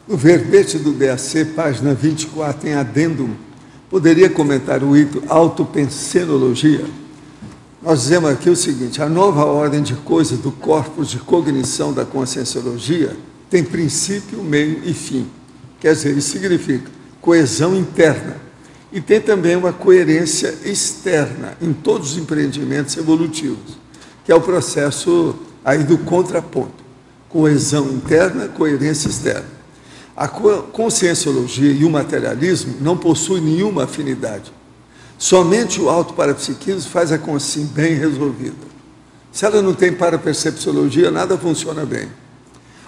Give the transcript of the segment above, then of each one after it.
No verbete do DAC, página 24, em adendo, poderia comentar o item autopensenologia? Nós dizemos aqui o seguinte: a nova ordem de coisas do corpus de cognição da conscienciologia tem princípio, meio e fim. Quer dizer, isso significa coesão interna. E tem também uma coerência externa em todos os empreendimentos evolutivos, que é o processo aí do contraponto. Coesão interna, coerência externa. A conscienciologia e o materialismo não possuem nenhuma afinidade. Somente o autoparapsiquismo faz a consciência bem resolvida. Se ela não tem parapercepciologia, nada funciona bem.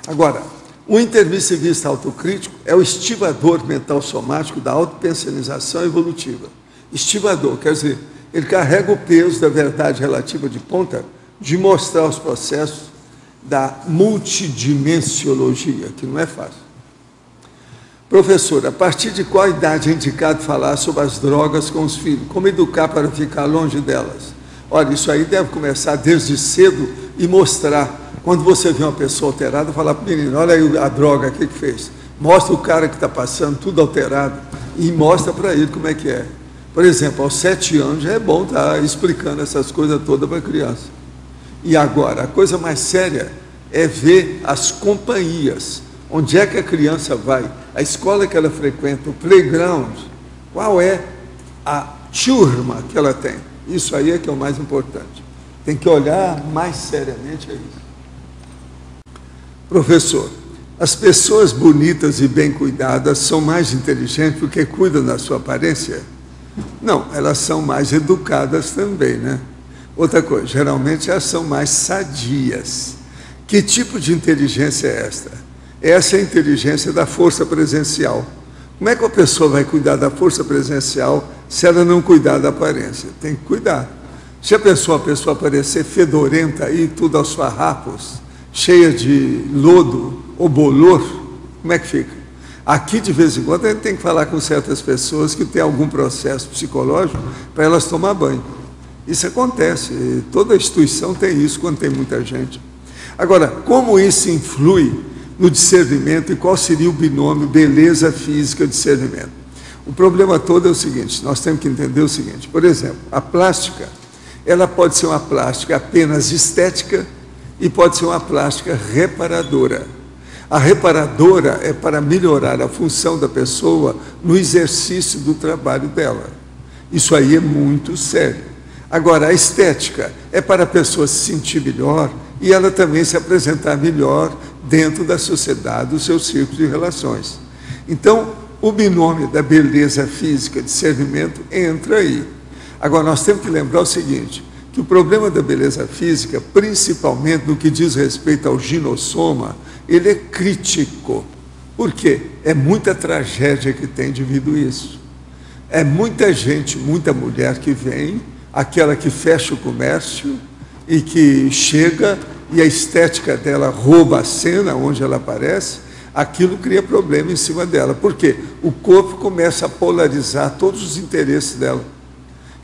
Agora, o intermissivista autocrítico é o estivador mental somático da autopensionização evolutiva. Estivador, quer dizer, ele carrega o peso da verdade relativa de ponta de mostrar os processos da multidimensiologia, que não é fácil. Professor, a partir de qual idade é indicado falar sobre as drogas com os filhos? Como educar para ficar longe delas? Olha, isso aí deve começar desde cedo e mostrar. Quando você vê uma pessoa alterada, falar para o menino: olha aí a droga, o que fez? Mostra o cara que está passando, tudo alterado, e mostra para ele como é que é. Por exemplo, aos 7 anos já é bom estar explicando essas coisas todas para a criança. E agora, a coisa mais séria é ver as companhias. Onde é que a criança vai? A escola que ela frequenta, o playground, qual é a turma que ela tem? Isso aí é que é o mais importante. Tem que olhar mais seriamente a isso. Professor, as pessoas bonitas e bem cuidadas são mais inteligentes porque cuidam da sua aparência? Não, elas são mais educadas também, né? Outra coisa, geralmente elas são mais sadias. Que tipo de inteligência é esta? Essa é a inteligência da força presencial. Como é que a pessoa vai cuidar da força presencial se ela não cuidar da aparência? Tem que cuidar. Se a pessoa aparecer fedorenta aí, tudo aos farrapos, cheia de lodo ou bolor, como é que fica? Aqui, de vez em quando, a gente tem que falar com certas pessoas que têm algum processo psicológico para elas tomar banho. Isso acontece, toda instituição tem isso quando tem muita gente. Agora, como isso influi no discernimento e qual seria o binômio beleza física e discernimento? O problema todo é o seguinte: nós temos que entender o seguinte. Por exemplo, a plástica, ela pode ser uma plástica apenas estética e pode ser uma plástica reparadora. A reparadora é para melhorar a função da pessoa no exercício do trabalho dela. Isso aí é muito sério. Agora, a estética é para a pessoa se sentir melhor e ela também se apresentar melhor dentro da sociedade, do seu círculo de relações. Então, o binômio da beleza física, discernimento, entra aí. Agora, nós temos que lembrar o seguinte, que o problema da beleza física, principalmente no que diz respeito ao ginossoma, ele é crítico. Por quê? É muita tragédia que tem devido a isso. É muita gente, muita mulher que vem, aquela que fecha o comércio e que chega e a estética dela rouba a cena onde ela aparece, aquilo cria problema em cima dela. Por quê? O corpo começa a polarizar todos os interesses dela.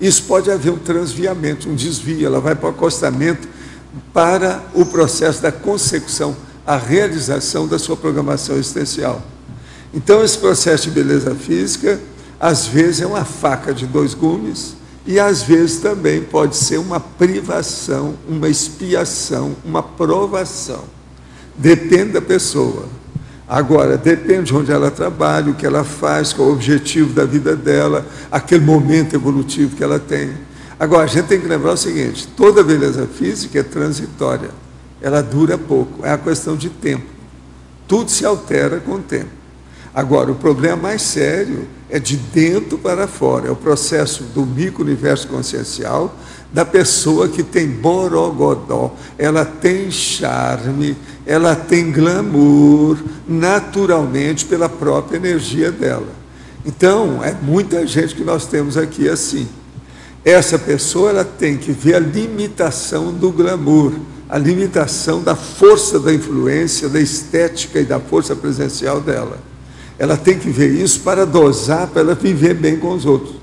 Isso pode haver um transviamento, um desvio, ela vai para o acostamento para o processo da consecução, a realização da sua programação existencial. Então, esse processo de beleza física, às vezes é uma faca de 2 gumes, e às vezes também pode ser uma privação, uma expiação, uma provação. Depende da pessoa. Agora, depende de onde ela trabalha, o que ela faz, qual é o objetivo da vida dela, aquele momento evolutivo que ela tem. Agora, a gente tem que lembrar o seguinte: toda beleza física é transitória, ela dura pouco, é a questão de tempo. Tudo se altera com o tempo. Agora, o problema mais sério é de dentro para fora, é o processo do micro-universo consciencial da pessoa que tem borogodó, ela tem charme, ela tem glamour, naturalmente, pela própria energia dela. Então, é muita gente que nós temos aqui assim. Essa pessoa, ela tem que ver a limitação do glamour, a limitação da força da influência, da estética e da força presencial dela. Ela tem que ver isso para dosar, para ela viver bem com os outros.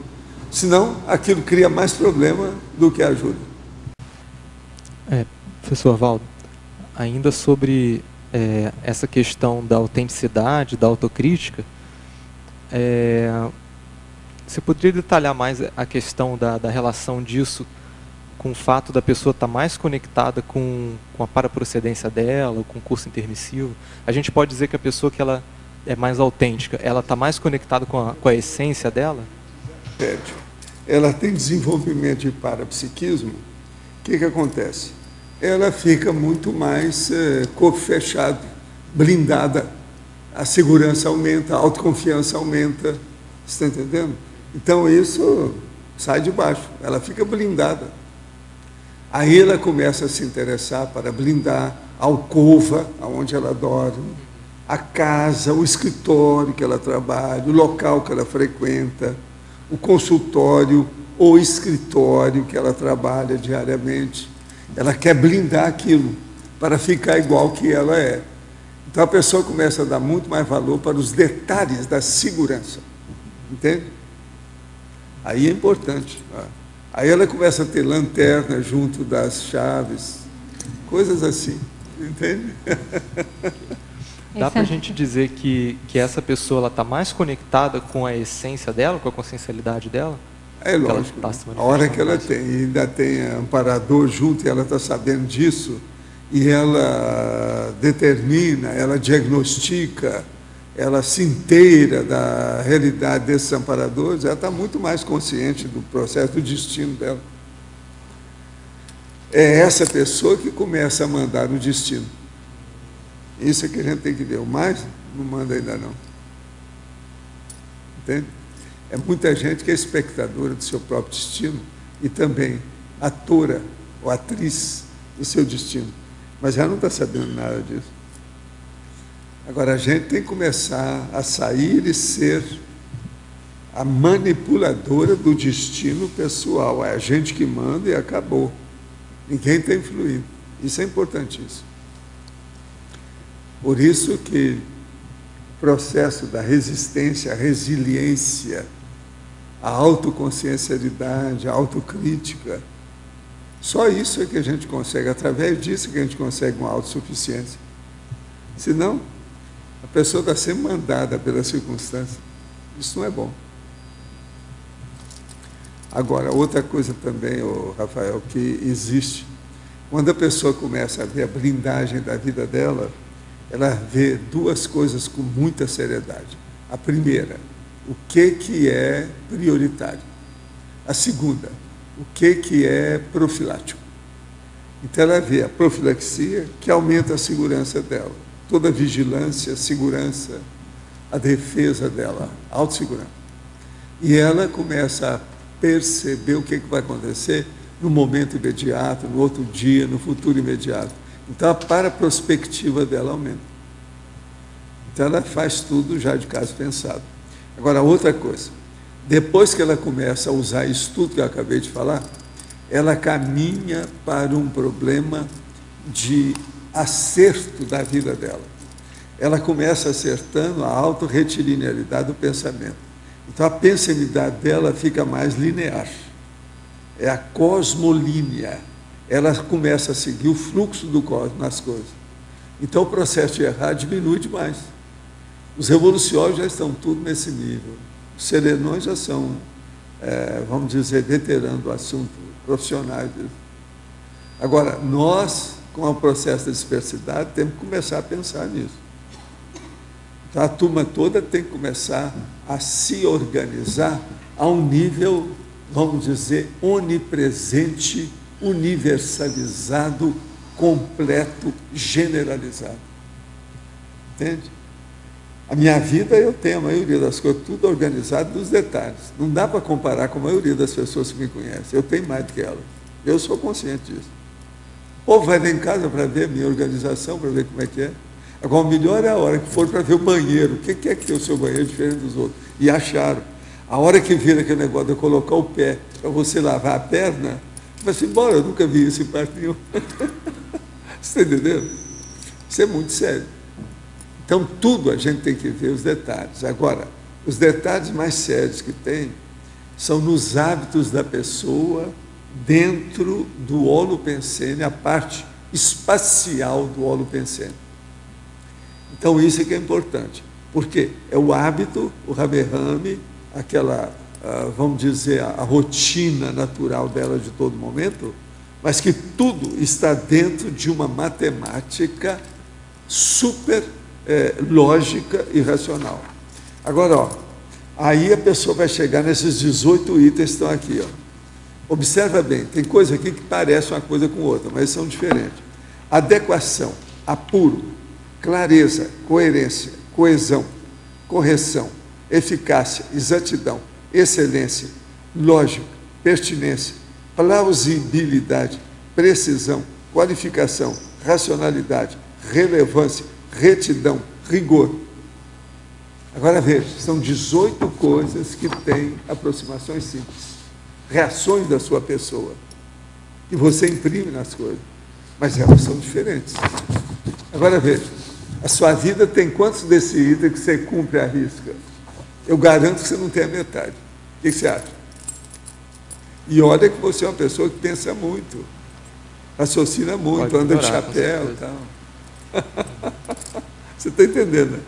Senão, aquilo cria mais problema do que ajuda. Professor Valdo, ainda sobre essa questão da autenticidade, da autocrítica, você poderia detalhar mais a questão da relação disso com o fato da pessoa estar mais conectada com a paraprocedência dela, com o curso intermissivo? A gente pode dizer que a pessoa que ela é mais autêntica, ela está mais conectada com a essência dela? Ela tem desenvolvimento de parapsiquismo, o que acontece? Ela fica muito mais corpo fechado, blindada, a segurança aumenta, a autoconfiança aumenta, você está entendendo? Então isso sai de baixo, ela fica blindada. Aí ela começa a se interessar para blindar a alcova, onde ela dorme, a casa, o escritório que ela trabalha, o local que ela frequenta, o consultório ou escritório que ela trabalha diariamente. Ela quer blindar aquilo para ficar igual que ela é. Então a pessoa começa a dar muito mais valor para os detalhes da segurança. Entende? Aí é importante. Aí ela começa a ter lanterna junto das chaves, coisas assim. Entende? Dá para a gente dizer que essa pessoa está mais conectada com a essência dela, com a consciencialidade dela? É lógico. A hora que ela tem, ainda tem amparador junto, e ela está sabendo disso, e ela determina, ela diagnostica, ela se inteira da realidade desses amparadores, ela está muito mais consciente do processo, do destino dela. É essa pessoa que começa a mandar no destino. Isso é que a gente tem que ver. O mais não manda ainda não. Entende? É muita gente que é espectadora do seu próprio destino e também atora ou atriz do seu destino, mas já não está sabendo nada disso. Agora, a gente tem que começar a sair e ser a manipuladora do destino pessoal. É a gente que manda e acabou. Ninguém está influindo. Isso é importantíssimo. Por isso que o processo da resistência, a resiliência, a autoconsciencialidade, a autocrítica, só isso é que a gente consegue, através disso que a gente consegue uma autossuficiência. Senão, a pessoa está sempre mandada pela circunstância. Isso não é bom. Agora, outra coisa também, Rafael, que existe, quando a pessoa começa a ver a blindagem da vida dela, ela vê duas coisas com muita seriedade. A primeira, o que é prioritário. A segunda, o que é profilático. Então ela vê a profilaxia, que aumenta a segurança dela. Toda a vigilância, a segurança, a defesa dela, a autossegurança. E ela começa a perceber o que vai acontecer no momento imediato, no outro dia, no futuro imediato. Então a paraprospectiva dela aumenta. Então ela faz tudo já de caso pensado. Agora, outra coisa, depois que ela começa a usar isso tudo que eu acabei de falar, ela caminha para um problema de acerto da vida dela. Ela começa acertando a autorretilinearidade do pensamento. Então a pensanidade dela fica mais linear. É a cosmolínea. Ela começa a seguir o fluxo do cosmos nas coisas. Então o processo de errar diminui demais. Os revolucionários já estão tudo nesse nível. Os serenões já são, vamos dizer, veteranos do assunto, profissionais disso. Agora, nós, com o processo da dispersidade, temos que começar a pensar nisso. Então, a turma toda tem que começar a se organizar a um nível, vamos dizer, onipresente, universalizado, completo, generalizado. Entende? A minha vida, eu tenho a maioria das coisas, tudo organizado nos detalhes. Não dá para comparar com a maioria das pessoas que me conhecem. Eu tenho mais do que elas. Eu sou consciente disso. O povo vai lá em casa para ver a minha organização, para ver como é que é. Agora, o melhor é a hora que for para ver o banheiro. O que é que tem o seu banheiro diferente dos outros? E acharam. A hora que vira aquele negócio de colocar o pé para você lavar a perna, vai assim, embora, eu nunca vi isso em parte nenhuma. Você está entendendo? Isso é muito sério. Então, tudo a gente tem que ver os detalhes. Agora, os detalhes mais sérios que tem são nos hábitos da pessoa dentro do holopensene, a parte espacial do holopensene. Então, isso é que é importante. Porque é o hábito, o rame-rame, aquela, vamos dizer, a rotina natural dela de todo momento, mas que tudo está dentro de uma matemática super lógica e racional. Agora, ó, aí a pessoa vai chegar nesses 18 itens que estão aqui. Ó. Observa bem, tem coisa aqui que parece uma coisa com outra, mas são diferentes. Adequação, apuro, clareza, coerência, coesão, correção, eficácia, exatidão, excelência, lógica, pertinência, plausibilidade, precisão, qualificação, racionalidade, relevância, retidão, rigor. Agora veja, são 18 coisas que têm aproximações simples, reações da sua pessoa, que você imprime nas coisas, mas elas são diferentes. Agora veja, a sua vida tem quantos desse item que você cumpre à risca? Eu garanto que você não tem a metade. O que você acha? E olha que você é uma pessoa que pensa muito, raciocina muito, anda de chapéu e tal. Você está entendendo, né?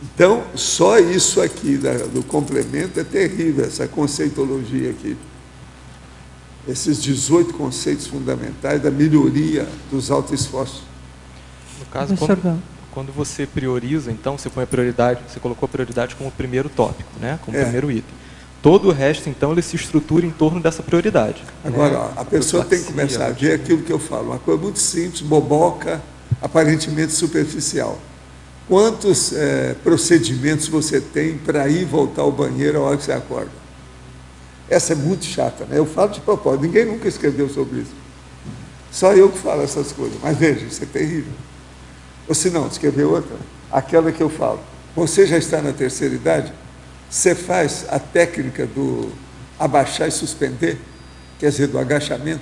Então, só isso aqui do complemento é terrível, essa conceitologia aqui. Esses 18 conceitos fundamentais da melhoria dos autoesforços. No caso, quando você prioriza, então, você põe a prioridade, você colocou a prioridade como primeiro tópico, né? Como primeiro item. Todo o resto, então, ele se estrutura em torno dessa prioridade. Agora, ó, a pessoa tem que começar a ver aquilo que eu falo, uma coisa muito simples, boboca, aparentemente superficial. Quantos procedimentos você tem para ir e voltar ao banheiro a hora que você acorda? Essa é muito chata, né? Eu falo de propósito, ninguém nunca escreveu sobre isso. Só eu que falo essas coisas. Mas veja, isso é terrível. Ou se não, escrever outra, aquela que eu falo. Você já está na terceira idade? Você faz a técnica do abaixar e suspender, quer dizer, do agachamento.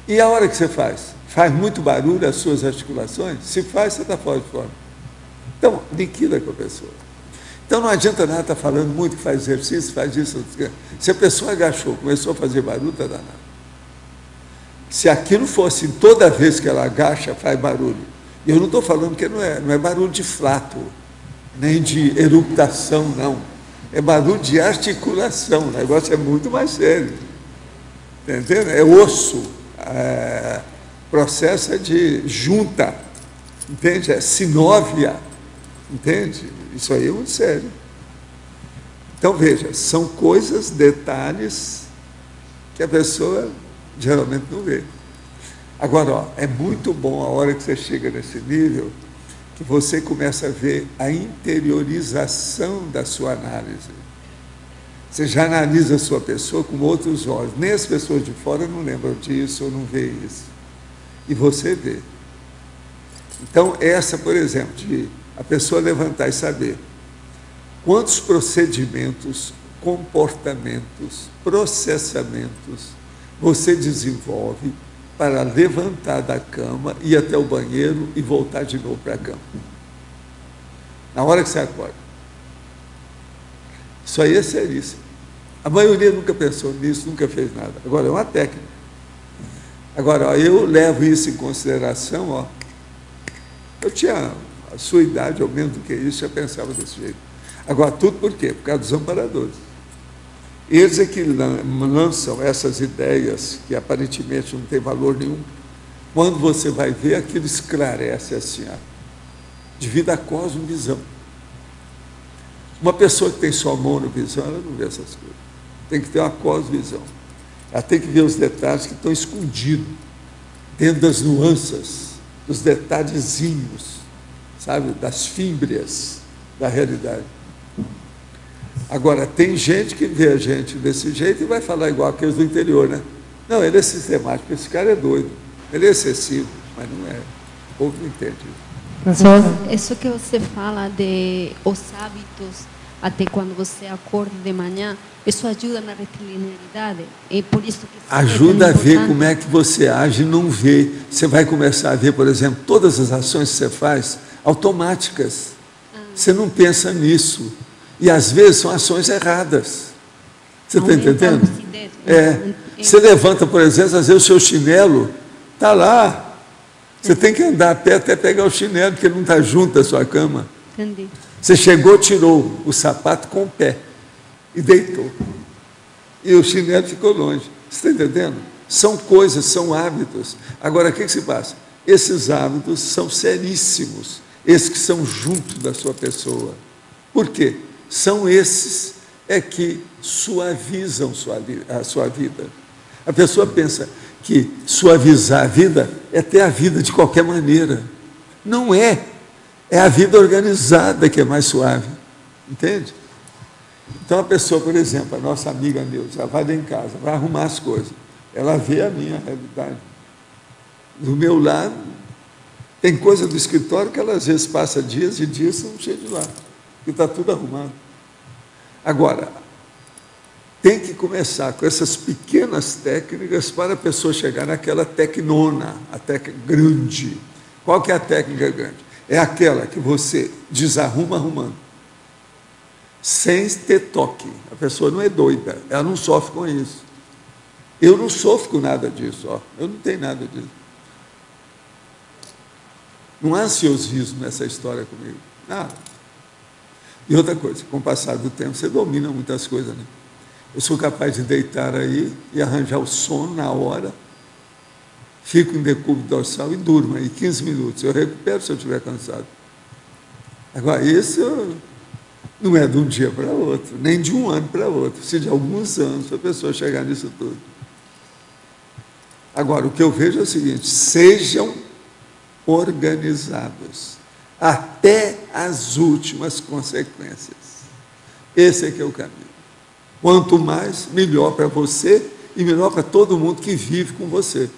E a hora que você faz? Faz muito barulho as suas articulações? Se faz, você está fora de forma. Então, liquida com a pessoa. Então, não adianta nada estar falando muito que faz exercício, faz isso. Se a pessoa agachou, começou a fazer barulho, está danado. Se aquilo fosse toda vez que ela agacha, faz barulho. E eu não estou falando que não é barulho de flato, nem de eructação, não. É barulho de articulação. O negócio é muito mais sério. Entendeu? É osso. Processo é de junta, entende? É sinóvia, entende? Isso aí é muito sério. Então, veja, são coisas, detalhes, que a pessoa geralmente não vê. Agora, ó, é muito bom a hora que você chega nesse nível, que você começa a ver a interiorização da sua análise. Você já analisa a sua pessoa com outros olhos. Nem as pessoas de fora não lembram disso ou não vê isso. E você vê. Então, essa, por exemplo, de a pessoa levantar e saber quantos procedimentos, comportamentos, processamentos você desenvolve para levantar da cama, ir até o banheiro e voltar de novo para a cama. Na hora que você acorda. Isso aí é seríssimo. A maioria nunca pensou nisso, nunca fez nada. Agora, é uma técnica. Agora, ó, eu levo isso em consideração, ó. Eu tinha a sua idade, ou menos do que isso, já pensava desse jeito. Agora, tudo por quê? Por causa dos amparadores. Eles é que lançam essas ideias que aparentemente não têm valor nenhum. Quando você vai ver, aquilo esclarece assim, ó, devido à cosmovisão. Uma pessoa que tem só monovisão, ela não vê essas coisas. Tem que ter uma cosmovisão. Ela tem que ver os detalhes que estão escondidos dentro das nuances, dos detalhezinhos, sabe, das fímbrias da realidade. Agora, tem gente que vê a gente desse jeito e vai falar igual aqueles do interior, né? Não, ele é sistemático, esse cara é doido, ele é excessivo, mas não é. O povo não entende. Isso que você fala de os hábitos, até quando você acorda de manhã, isso ajuda na retilinearidade. É por isso que ajuda a ver como é que você age e não vê. Você vai começar a ver, por exemplo, todas as ações que você faz automáticas. Você não pensa nisso. E às vezes são ações erradas. Você está entendendo? Você levanta, por exemplo, às vezes o seu chinelo está lá. Você tem que andar a pé até pegar o chinelo, porque ele não está junto à sua cama. Entendi. Você chegou, tirou o sapato com o pé e deitou. E o chinelo ficou longe. Você está entendendo? São coisas, são hábitos. Agora, o que se passa? Esses hábitos são seríssimos, esses que são junto da sua pessoa. Por quê? São esses que suavizam a sua vida. A pessoa pensa que suavizar a vida é ter a vida de qualquer maneira. Não é. É a vida organizada que é mais suave. Entende? Então a pessoa, por exemplo, a nossa amiga Neuza, ela vai lá em casa, vai arrumar as coisas. Ela vê a minha realidade. Do meu lado, tem coisa do escritório que ela às vezes passa dias e dias não chega de lá. E está tudo arrumado. Agora, tem que começar com essas pequenas técnicas para a pessoa chegar naquela tecnona, a técnica grande. Qual que é a técnica grande? É aquela que você desarruma arrumando, sem ter toque. A pessoa não é doida, ela não sofre com isso. Eu não sofro com nada disso, ó. Eu não tenho nada disso. Não há ansiosismo nessa história comigo, nada. E outra coisa, com o passar do tempo, você domina muitas coisas, né? Eu sou capaz de deitar aí e arranjar o sono na hora, fico em decúbito dorsal e durmo aí 15 minutos. Eu recupero se eu estiver cansado. Agora, isso não é de um dia para outro, nem de um ano para outro. Precisa de alguns anos para a pessoa chegar nisso tudo. Agora, o que eu vejo é o seguinte: sejam organizados até as últimas consequências. Esse é que é o caminho. Quanto mais, melhor para você e melhor para todo mundo que vive com você.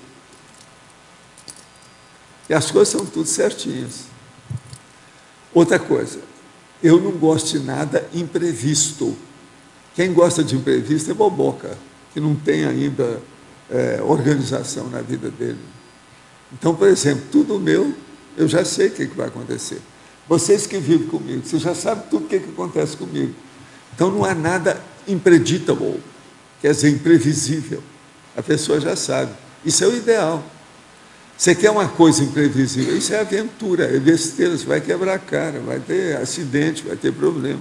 E as coisas são tudo certinhas. Outra coisa, eu não gosto de nada imprevisto. Quem gosta de imprevisto é boboca, que não tem ainda organização na vida dele. Então, por exemplo, tudo meu, eu já sei o que vai acontecer. Vocês que vivem comigo, vocês já sabem tudo o que acontece comigo. Então, não há nada impredictable, quer dizer, imprevisível. A pessoa já sabe. Isso é o ideal. Você quer uma coisa imprevisível, isso é aventura, é besteira, você vai quebrar a cara, vai ter acidente, vai ter problema.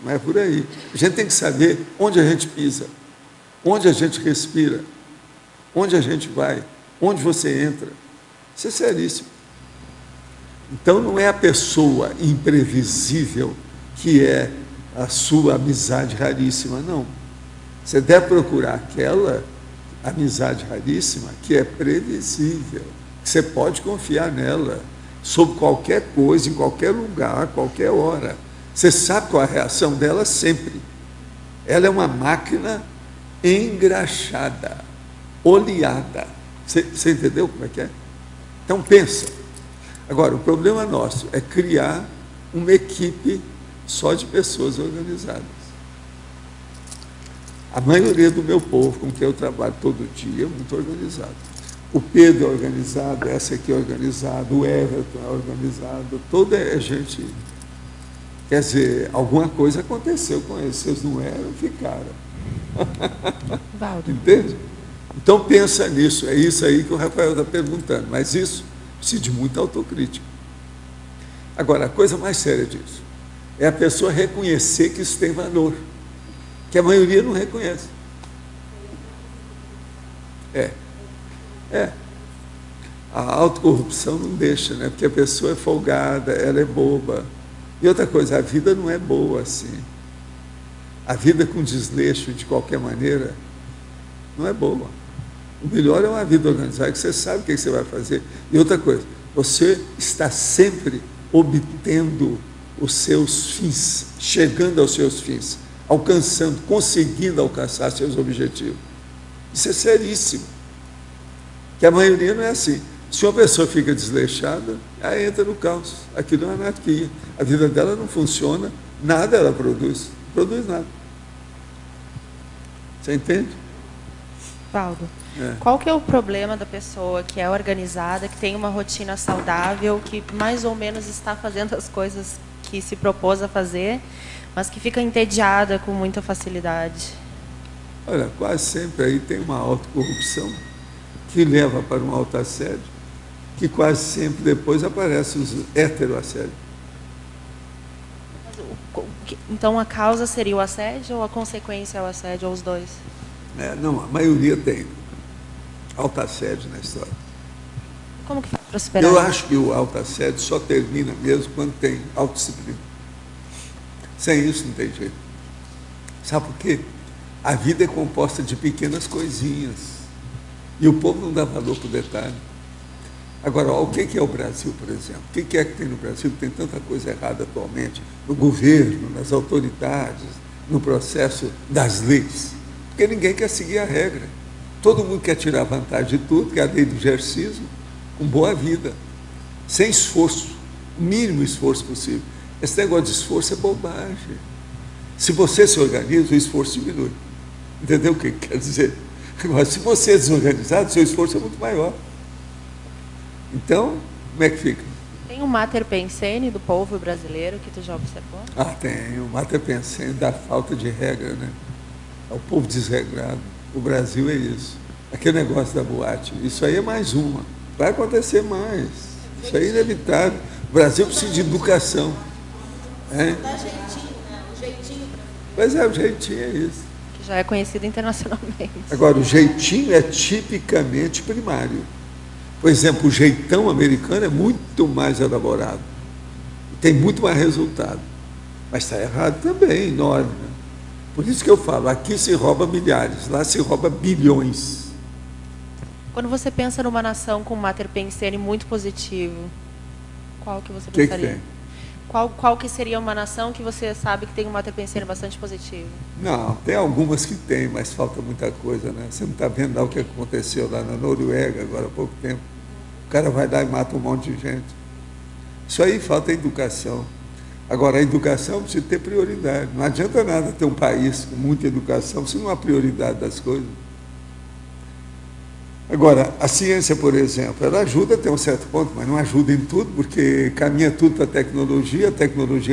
Não é por aí. A gente tem que saber onde a gente pisa, onde a gente respira, onde a gente vai, onde você entra. Isso é seríssimo. Então, não é a pessoa imprevisível que é a sua amizade raríssima, não. Você deve procurar aquela amizade raríssima que é previsível, que você pode confiar nela, sobre qualquer coisa, em qualquer lugar, a qualquer hora. Você sabe qual é a reação dela sempre. Ela é uma máquina engraxada, oleada. Você entendeu como é que é? Então, pensa. Agora, o problema nosso é criar uma equipe só de pessoas organizadas. A maioria do meu povo, com quem eu trabalho todo dia, é muito organizado. O Pedro é organizado, essa aqui é organizada, o Everton é organizado, toda é gente. Quer dizer, alguma coisa aconteceu com eles, se eles não eram, ficaram. Entende? Então pensa nisso, é isso aí que o Rafael está perguntando, mas isso precisa de muita autocrítica. Agora, a coisa mais séria disso é a pessoa reconhecer que isso tem valor, que a maioria não reconhece. A autocorrupção não deixa, né? Porque a pessoa é folgada, ela é boba. E outra coisa, a vida não é boa assim. A vida com desleixo, de qualquer maneira, não é boa. O melhor é uma vida organizada, que você sabe o que você vai fazer. E outra coisa, você está sempre obtendo os seus fins, chegando aos seus fins, alcançando, conseguindo alcançar seus objetivos. Isso é seríssimo. Que a maioria não é assim. Se uma pessoa fica desleixada, ela entra no caos. Aquilo é uma anarquia. A vida dela não funciona, nada ela produz. Não produz nada. Você entende? Valdo, qual que é o problema da pessoa que é organizada, que tem uma rotina saudável, que mais ou menos está fazendo as coisas que se propôs a fazer, mas que fica entediada com muita facilidade? Olha, quase sempre aí tem uma autocorrupção que leva para um autoassédio, que quase sempre depois aparecem os heteroassédios. Então a causa seria o assédio ou a consequência é o assédio, ou os dois? Não, a maioria tem autoassédio na história. Como que faz para superar? Eu acho que o autoassédio só termina mesmo quando tem autodisciplina. Sem isso não tem jeito. Sabe por quê? A vida é composta de pequenas coisinhas. E o povo não dá valor para o detalhe. Agora, o que é o Brasil, por exemplo? O que é que tem no Brasil que tem tanta coisa errada atualmente? No governo, nas autoridades, no processo das leis. Porque ninguém quer seguir a regra. Todo mundo quer tirar vantagem de tudo, que é a lei do exercício, com boa vida, sem esforço, o mínimo esforço possível. Esse negócio de esforço é bobagem. Se você se organiza, o esforço diminui. Entendeu o que quer dizer? Agora, se você é desorganizado, seu esforço é muito maior. Então, como é que fica? Tem um mater pensene do povo brasileiro que tu já observou? Tem. O mater pensene da falta de regra, né? É o povo desregrado. O Brasil é isso. Aquele negócio da boate. Isso aí é mais uma. Vai acontecer mais. Isso aí é inevitável. O Brasil precisa de educação. Dá jeitinho, né? O jeitinho. Pois é, o jeitinho é isso. Que já é conhecido internacionalmente. Agora, o jeitinho é tipicamente primário. Por exemplo, o jeitão americano é muito mais elaborado. Tem muito mais resultado. Mas está errado também, enorme. Né? Por isso que eu falo, aqui se rouba milhares, lá se rouba bilhões. Quando você pensa numa nação com um mater pensene muito positivo, qual que você pensaria? Que tem? Qual que seria uma nação que você sabe que tem um mater pensene bastante positivo? Não, tem algumas que tem, mas falta muita coisa, né? Você não está vendo lá o que aconteceu lá na Noruega agora há pouco tempo. O cara vai lá e mata um monte de gente. Isso aí falta educação. Agora, a educação precisa ter prioridade. Não adianta nada ter um país com muita educação se não há prioridade das coisas. Agora, a ciência, por exemplo, ela ajuda até um certo ponto, mas não ajuda em tudo, porque caminha tudo para a tecnologia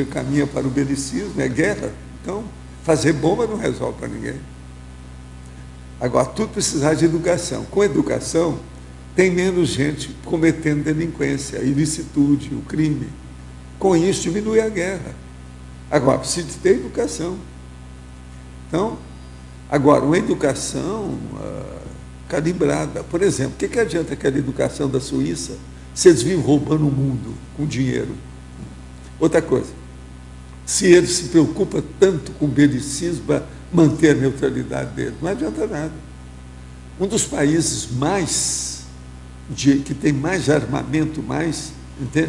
caminha para o belicismo, é guerra. Então, fazer bomba não resolve para ninguém. Agora, tudo precisa de educação. Com educação, tem menos gente cometendo delinquência, a ilicitude, o crime. Com isso, diminui a guerra. Agora, precisa ter educação. Então, agora, uma educação calibrada. Por exemplo, o que adianta aquela educação da Suíça se eles vivem roubando o mundo com dinheiro? Outra coisa, se ele se preocupa tanto com o belicismo para manter a neutralidade dele, não adianta nada. Um dos países que tem mais armamento,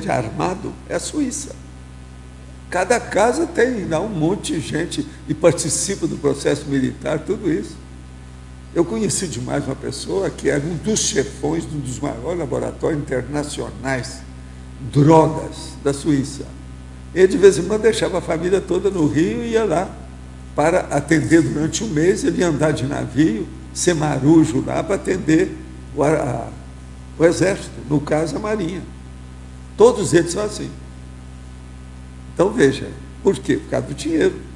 armado, é a Suíça. Cada casa tem lá um monte de gente e participa do processo militar, tudo isso. Eu conheci demais uma pessoa que era um dos chefões de um dos maiores laboratórios internacionais de drogas da Suíça. Ele, de vez em quando, deixava a família toda no Rio e ia lá para atender durante um mês. Ele ia andar de navio, ser marujo lá para atender o exército, no caso a marinha. Todos eles são assim. Então, veja, por quê? Por causa do dinheiro.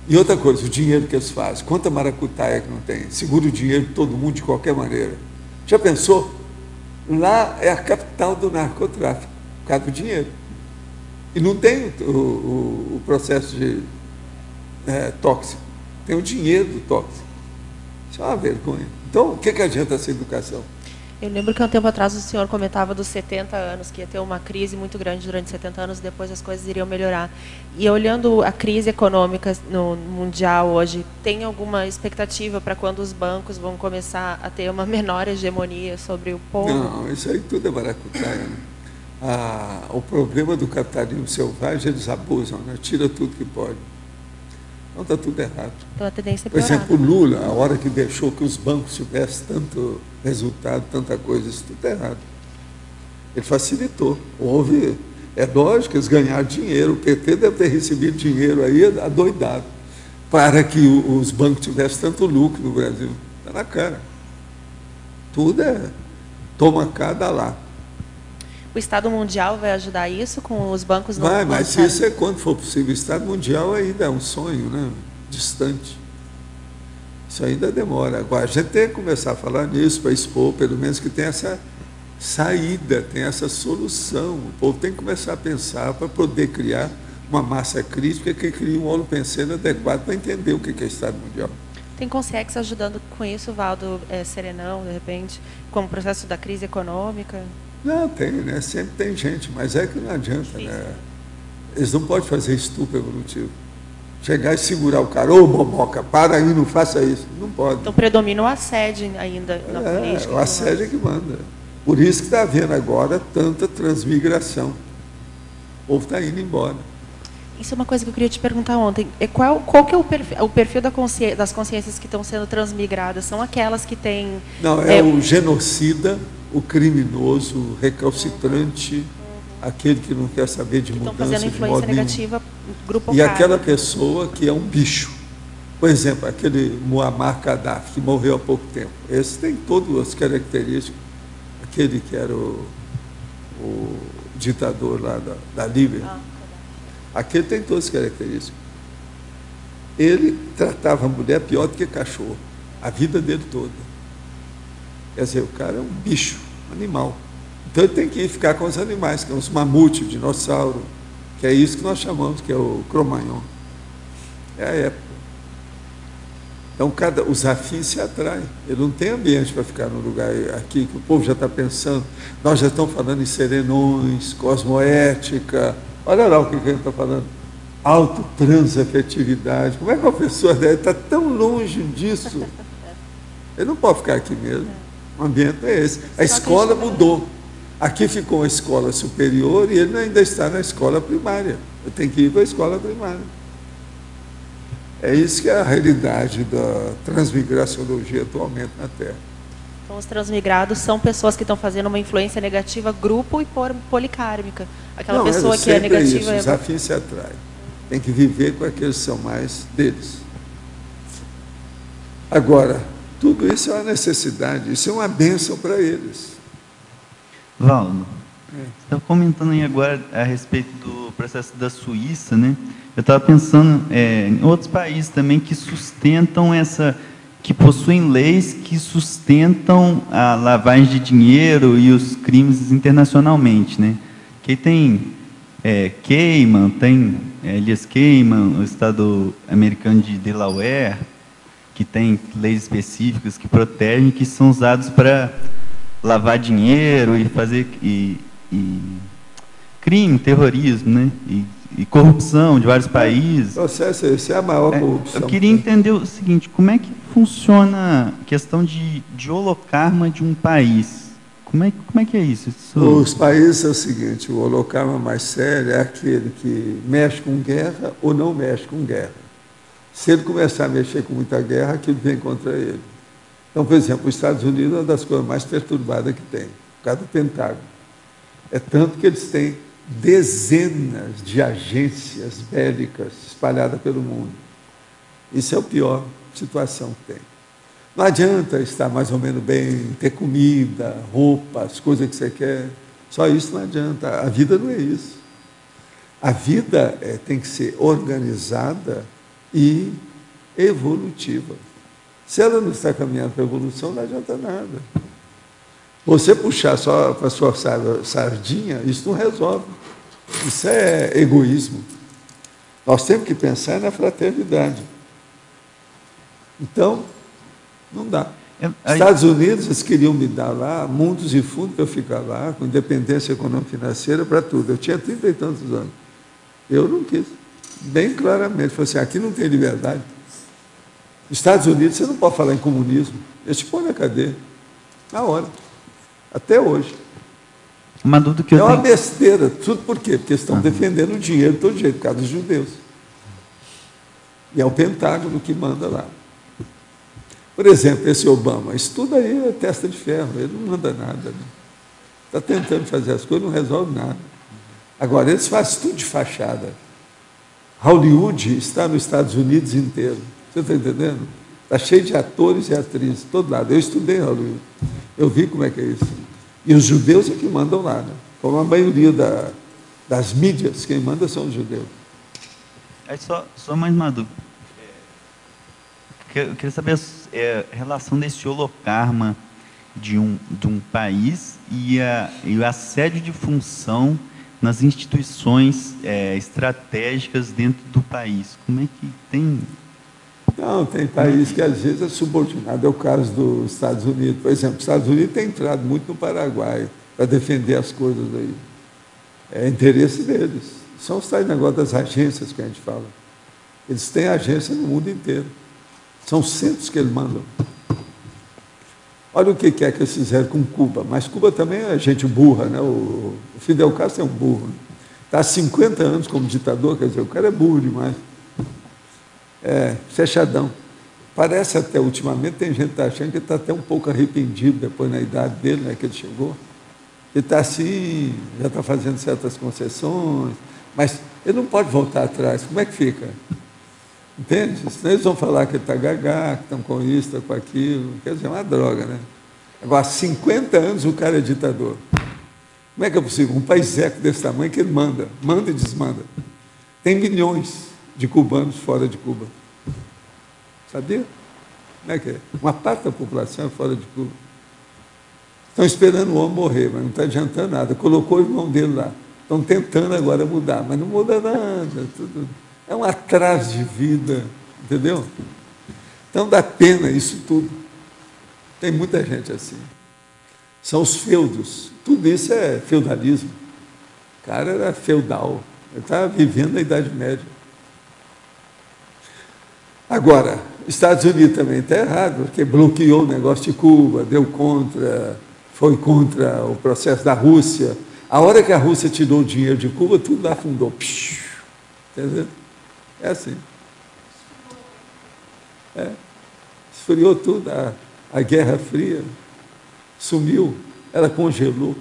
E outra coisa, o dinheiro que eles fazem, quanta maracutaia que não tem, segura o dinheiro de todo mundo de qualquer maneira. Já pensou? Lá é a capital do narcotráfico, por causa do dinheiro. E não tem o processo de tóxico, tem o dinheiro do tóxico. Isso é uma vergonha. Então, o que adianta essa educação? Eu lembro que há um tempo atrás o senhor comentava dos 70 anos, que ia ter uma crise muito grande durante 70 anos, depois as coisas iriam melhorar. E olhando a crise econômica no mundial hoje, tem alguma expectativa para quando os bancos vão começar a ter uma menor hegemonia sobre o povo? Não, isso aí tudo é maracutaia. Né? O problema do capitalismo selvagem, eles abusam, né? Tira tudo que pode. Então está tudo errado. Então a tendência é Por piorar. exemplo, o Lula, a hora que deixou que os bancos tivessem tanto resultado, tanta coisa, isso tudo está errado. Ele facilitou. É lógico que eles ganharam dinheiro, o PT deve ter recebido dinheiro aí adoidado, para que os bancos tivessem tanto lucro no Brasil. Está na cara. Tudo é toma cá, dá lá. O Estado Mundial vai ajudar isso com os bancos não? Vai, mas isso é quando for possível. O Estado Mundial ainda é um sonho, né? Distante. Isso ainda demora. Agora, a gente tem que começar a falar nisso, para expor, pelo menos, que tem essa saída, tem essa solução. O povo tem que começar a pensar para poder criar uma massa crítica que crie um holopenseiro adequado para entender o que é Estado Mundial. Tem Consex ajudando com isso, Valdo Serenão, de repente, com o processo da crise econômica? Não, tem, né? Sempre tem gente, mas é que não adianta, né? Eles não podem fazer estupro evolutivo. Chegar e segurar o cara, ô boboca, para aí, não faça isso. Não pode. Então predomina o assédio ainda na política. O assédio é que manda. Por isso que está havendo agora tanta transmigração. O povo está indo embora. Isso é uma coisa que eu queria te perguntar ontem. Qual que é o perfil das consciências que estão sendo transmigradas? São aquelas que têm... Não, o genocida, o criminoso, o recalcitrante, aquele que não quer saber de mudança. Estão fazendo influência negativa, grupo e aquela pessoa que é um bicho. Por exemplo, aquele Muammar Gaddafi, que morreu há pouco tempo. Esse tem todas as características. Aquele que era o ditador lá da Líbia. Aquele tem todas as características. Ele tratava a mulher pior do que cachorro. A vida dele toda. Quer dizer, o cara é um bicho, um animal. Então ele tem que ir ficar com os animais, que são os mamutes, o dinossauro, que é isso que nós chamamos, que é o Cro-Magnon. É a época. Então os afins se atraem. Ele não tem ambiente para ficar no lugar aqui, que o povo já está pensando. Nós já estamos falando em serenões, cosmoética. Olha lá o que a gente está falando. Autotransafetividade. Como é que uma pessoa deve estar tão longe disso? Ele não pode ficar aqui mesmo. O ambiente é esse. A escola mudou. Aqui ficou uma escola superior e ele ainda está na escola primária. Eu tenho que ir para a escola primária. É isso que é a realidade da transmigraciologia atualmente na Terra. Então, os transmigrados são pessoas que estão fazendo uma influência negativa grupo e policármica. Aquela pessoa que é negativa... Os afins se atraem. Tem que viver com aqueles que são mais deles. Agora, tudo isso é uma necessidade, isso é uma bênção para eles. Valdo, você estava comentando aí agora a respeito do processo da Suíça, né? Eu estava pensando em outros países também que sustentam que possuem leis que sustentam a lavagem de dinheiro e os crimes internacionalmente, né? Que tem Cayman, tem Ilhas Cayman, o estado americano de Delaware, que tem leis específicas que protegem, que são usados para lavar dinheiro e fazer crime, terrorismo, né? E corrupção de vários países. Esse é a maior corrupção. Eu queria entender o seguinte, como é que funciona a questão de holocarma de um país? Como é que é isso? Os países é o seguinte, o holocarma mais sério é aquele que mexe com guerra ou não mexe com guerra. Se ele começar a mexer com muita guerra, aquilo vem contra ele. Então, por exemplo, os Estados Unidos é uma das coisas mais perturbadas que tem, por causa do Pentágono. É tanto que eles têm dezenas de agências bélicas espalhadas pelo mundo. Isso é a pior situação que tem. Não adianta estar mais ou menos bem, ter comida, roupa, as coisas que você quer. Só isso não adianta. A vida não é isso. A vida tem que ser organizada e evolutiva. Se ela não está caminhando para a evolução, não adianta nada. Você puxar só para a sua sardinha, isso não resolve. Isso é egoísmo. Nós temos que pensar na fraternidade. Então, não dá. Estados Unidos, eles queriam me dar lá mundos e fundos para eu ficar lá, com independência econômica e financeira, para tudo. Eu tinha 30 e tantos anos. Eu não quis. Bem claramente. Falei assim, aqui não tem liberdade. Estados Unidos, você não pode falar em comunismo. Eles te põem na cadeia. Na hora. Até hoje. Uma dúvida que eu uma besteira. Tudo por quê? Porque estão defendendo o dinheiro de todo jeito, por causa dos judeus. E é o Pentágono que manda lá. Por exemplo, esse Obama, isso tudo aí é testa de ferro, ele não manda nada. Está tentando fazer as coisas, não resolve nada. Agora, eles fazem tudo de fachada. Hollywood está nos Estados Unidos inteiro. Você está entendendo? Está cheio de atores e atrizes, de todo lado. Eu estudei em Hollywood. Eu vi como é que é isso. E os judeus é que mandam lá, né? Como a maioria das mídias, quem manda são os judeus. Aí só mais uma dúvida. Eu queria saber a relação desse holocarma de um país e o assédio de função nas instituições estratégicas dentro do país. Como é que tem... Não, tem país que às vezes é subordinado. É o caso dos Estados Unidos. Por exemplo, os Estados Unidos têm entrado muito no Paraguai para defender as coisas aí. É interesse deles. São os tais negócios das agências que a gente fala. Eles têm agência no mundo inteiro. São centros que eles mandam. Olha o que é que eles fizeram com Cuba. Mas Cuba também é gente burra, né? O Fidel Castro é um burro. Está há 50 anos como ditador, quer dizer, o cara é burro demais. Fechadão. Parece até, ultimamente, tem gente que está achando que ele está até um pouco arrependido depois na idade dele, né, que ele chegou. Ele está assim, já está fazendo certas concessões, mas ele não pode voltar atrás. Como é que fica? Entende? Senão eles vão falar que ele está gagá, que estão com isso, estão com aquilo. Quer dizer, é uma droga, né? Agora, há 50 anos o cara é ditador. Como é que é possível? Um país desse tamanho que ele manda e desmanda. Tem milhões de cubanos fora de Cuba. Sabia? Como é que é? Uma parte da população é fora de Cuba. Estão esperando o homem morrer, mas não está adiantando nada. Colocou o irmão dele lá. Estão tentando agora mudar, mas não muda nada. Tudo. É um atraso de vida, entendeu? Então dá pena isso tudo. Tem muita gente assim. São os feudos. Tudo isso é feudalismo. O cara era feudal. Ele estava vivendo na Idade Média. Agora, Estados Unidos também está errado, porque bloqueou o negócio de Cuba, foi contra o processo da Rússia. A hora que a Rússia tirou o dinheiro de Cuba, tudo lá afundou. Entendeu? É assim. Esfriou tudo, a Guerra Fria sumiu, ela congelou.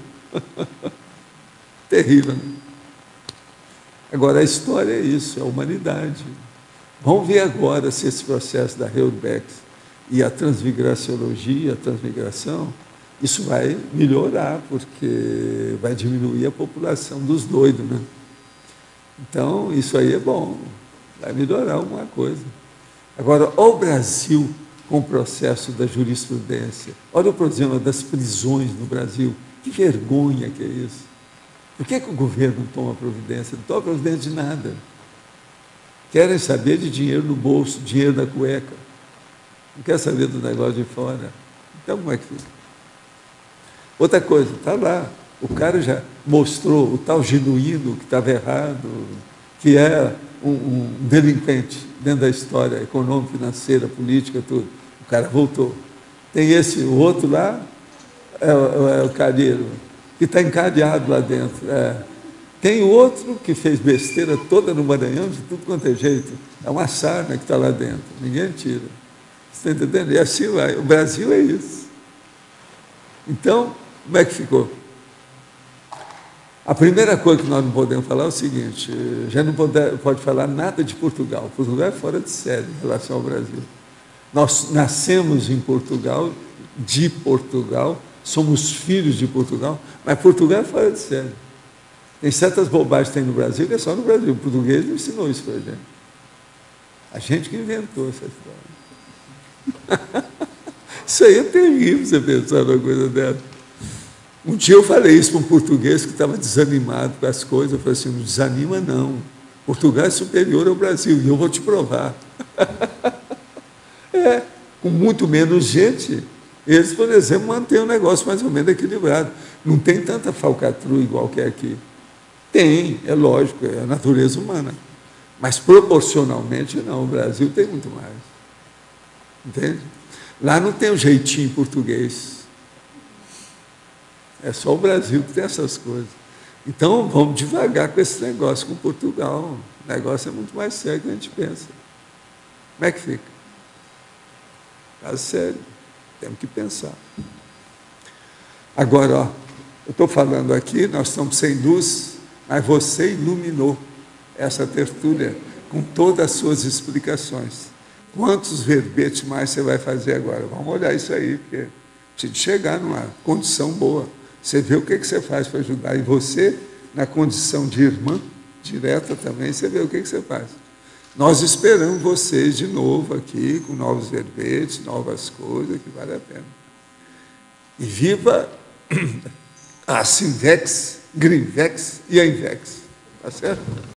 Terrível, né? Agora, a história é isso, é a humanidade. Vamos ver agora se esse processo da Heuerbeck e a transmigraciologia, a transmigração, isso vai melhorar, porque vai diminuir a população dos doidos, né? Então, isso aí é bom, vai melhorar alguma coisa. Agora, olha o Brasil com o processo da jurisprudência. Olha o problema das prisões no Brasil. Que vergonha que é isso. Por que o governo não toma providência? Não toma providência de nada. Querem saber de dinheiro no bolso, dinheiro na cueca. Não quer saber do negócio de fora. Então, como é que fica? Outra coisa, está lá. O cara já mostrou o tal genuíno que estava errado, que é um delinquente dentro da história econômica, financeira, política, tudo. O cara voltou. Tem o outro lá, é o cadeiro, que está encadeado lá dentro. Tem o outro que fez besteira toda no Maranhão, de tudo quanto é jeito. É uma sarna que está lá dentro, ninguém tira. Você está entendendo? E assim vai. O Brasil é isso. Então, como é que ficou? A primeira coisa que nós não podemos falar é o seguinte, já não pode falar nada de Portugal. Portugal é fora de série em relação ao Brasil. Nós nascemos em Portugal, de Portugal, somos filhos de Portugal, mas Portugal é fora de série. Tem certas bobagens que tem no Brasil, que é só no Brasil. O português não ensinou isso para a gente. A gente que inventou essa história. Isso aí é terrível você pensar numa coisa dessa. Um dia eu falei isso para um português que estava desanimado com as coisas. Eu falei assim, não desanima não. Portugal é superior ao Brasil e eu vou te provar. Com muito menos gente, eles, por exemplo, mantêm o negócio mais ou menos equilibrado. Não tem tanta falcatrua igual que é aqui. Tem, é lógico, é a natureza humana. Mas proporcionalmente não, o Brasil tem muito mais. Entende? Lá não tem um jeitinho português. É só o Brasil que tem essas coisas. Então, vamos devagar com esse negócio com Portugal. O negócio é muito mais sério do que a gente pensa. Como é que fica? Caso sério. Temos que pensar. Agora, ó, eu estou falando aqui, nós estamos sem luz, mas você iluminou essa tertúlia com todas as suas explicações. Quantos verbetes mais você vai fazer agora? Vamos olhar isso aí, porque precisa chegar numa condição boa. Você vê o que você faz para ajudar. E você, na condição de irmã direta também, você vê o que você faz. Nós esperamos vocês de novo aqui, com novos verbetes, novas coisas, que vale a pena. E viva a Sinvex, Greenvex e a Invex. Tá certo?